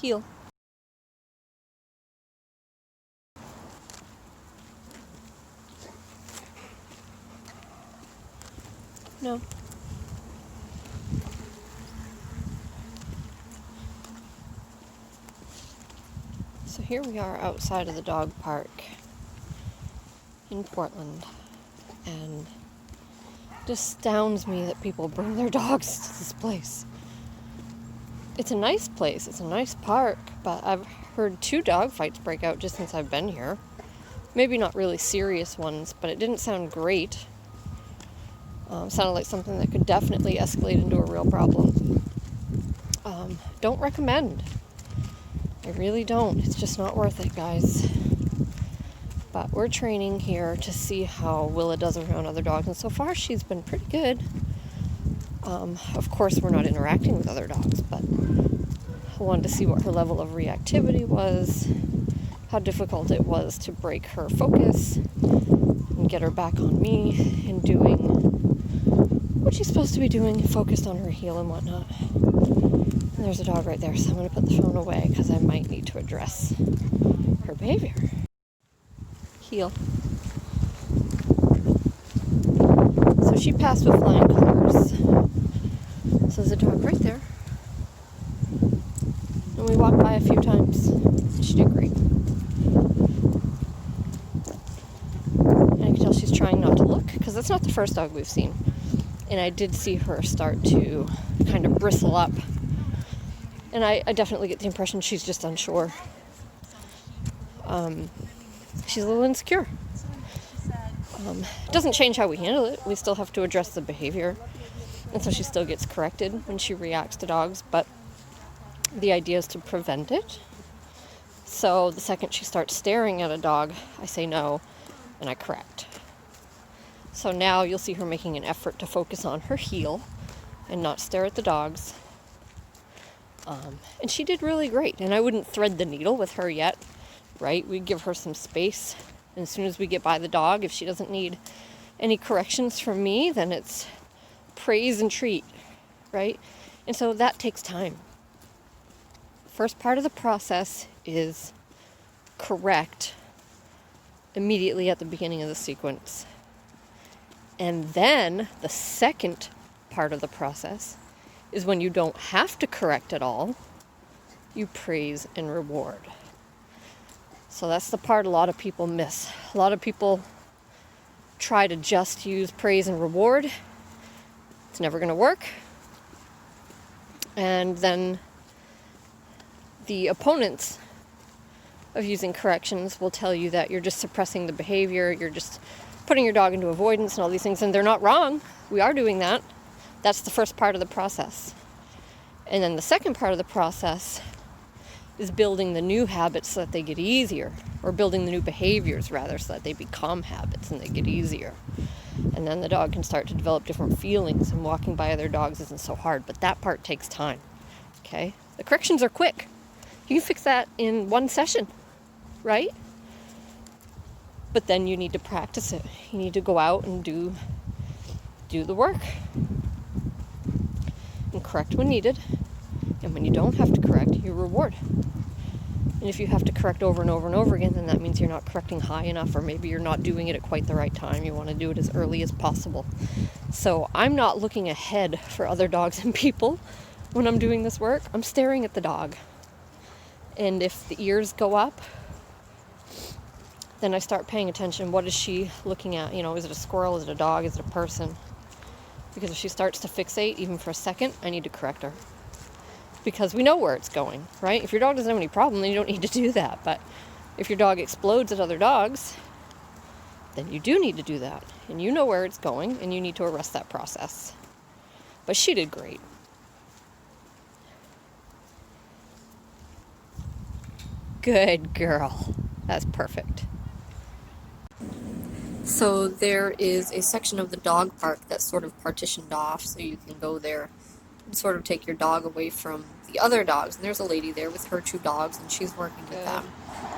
Heel. No. So here we are outside of the dog park in Portland, and it astounds me that people bring their dogs to this place. It's a nice place, it's a nice park, but I've heard 2 dog fights break out just since I've been here. Maybe not really serious ones, but it didn't sound great. Sounded like something that could definitely escalate into a real problem. Don't recommend. I really don't. It's just not worth it, guys. But we're training here to see how Willa does around other dogs, and so far she's been pretty good. Of course, we're not interacting with other dogs, but I wanted to see what her level of reactivity was, how difficult it was to break her focus and get her back on me and doing what she's supposed to be doing, focused on her heel and whatnot. And there's a dog right there, so I'm going to put the phone away because I might need to address her behavior. Heel. So she passed with flying colors. So there's a dog right there. And we walked by a few times, and she did great. And I can tell she's trying not to look, because that's not the first dog we've seen. And I did see her start to kind of bristle up. And I definitely get the impression she's just unsure. She's a little insecure. It doesn't change how we handle it. We still have to address the behavior. And so she still gets corrected when she reacts to dogs. But the idea is to prevent it. So the second she starts staring at a dog, I say no, and I correct. So now you'll see her making an effort to focus on her heel and not stare at the dogs. And she did really great. And I wouldn't thread the needle with her yet, right? We give her some space. And as soon as we get by the dog, if she doesn't need any corrections from me, then it's praise and treat, right? And so that takes time. First part of the process is correct immediately at the beginning of the sequence. And then the second part of the process is when you don't have to correct at all, you praise and reward. So that's the part a lot of people miss. A lot of people try to just use praise and reward. It's never going to work. And then the opponents of using corrections will tell you that you're just suppressing the behavior, you're just putting your dog into avoidance and all these things, and they're not wrong. We are doing that. That's the first part of the process. And then the second part of the process is building the new habits so that they get easier, or building the new behaviors rather so that they become habits and they get easier. And then the dog can start to develop different feelings, and walking by other dogs isn't so hard, but that part takes time. Okay? The corrections are quick. You can fix that in one session, right? But then you need to practice it. You need to go out and do the work and correct when needed. And when you don't have to correct, you reward. And if you have to correct over and over and over again, then that means you're not correcting high enough, or maybe you're not doing it at quite the right time. You want to do it as early as possible. So I'm not looking ahead for other dogs and people when I'm doing this work. I'm staring at the dog. And if the ears go up, then I start paying attention. What is she looking at? You know, is it a squirrel? Is it a dog? Is it a person? Because if she starts to fixate, even for a second, I need to correct her. Because we know where it's going, right? If your dog doesn't have any problem, then you don't need to do that. But if your dog explodes at other dogs, then you do need to do that. And you know where it's going, and you need to arrest that process. But she did great. Good girl. That's perfect. So there is a section of the dog park that's sort of partitioned off, so you can go there and sort of take your dog away from the other dogs. And there's a lady there with her 2 dogs, and she's working with them.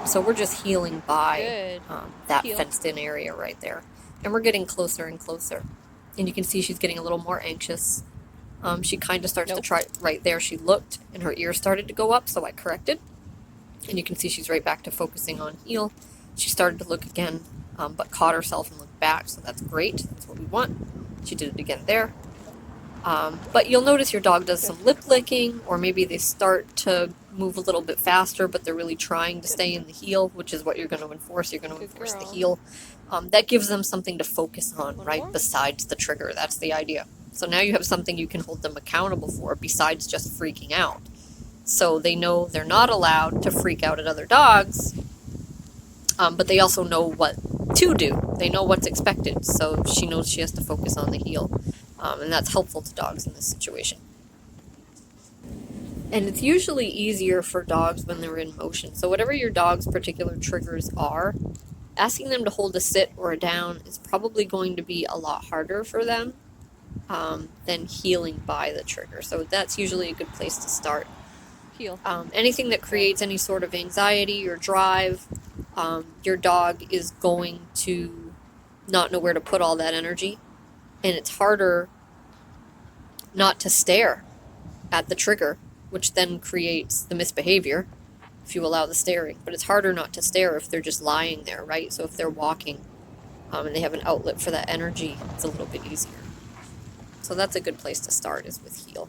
So we're just healing by that fenced-in area right there. And we're getting closer and closer. And you can see she's getting a little more anxious. She kind of starts to try right there. She looked and her ear started to go up, so I corrected. And you can see she's right back to focusing on heel. She started to look again, but caught herself and looked back, so that's great. That's what we want. She did it again there. But you'll notice your dog does some lip licking, or maybe they start to move a little bit faster, but they're really trying to stay in the heel, which is what you're going to enforce. You're going to enforce the heel. That gives them something to focus on, right, besides the trigger. That's the idea. So now you have something you can hold them accountable for besides just freaking out. So they know they're not allowed to freak out at other dogs, but they also know what to do. They know what's expected, so she knows she has to focus on the heel. And that's helpful to dogs in this situation. And it's usually easier for dogs when they're in motion. So whatever your dog's particular triggers are, asking them to hold a sit or a down is probably going to be a lot harder for them than healing by the trigger. So that's usually a good place to start. Anything that creates any sort of anxiety or drive, your dog is going to not know where to put all that energy. And it's harder not to stare at the trigger, which then creates the misbehavior if you allow the staring. But it's harder not to stare if they're just lying there, right? So if they're walking and they have an outlet for that energy, it's a little bit easier. So that's a good place to start, is with heel.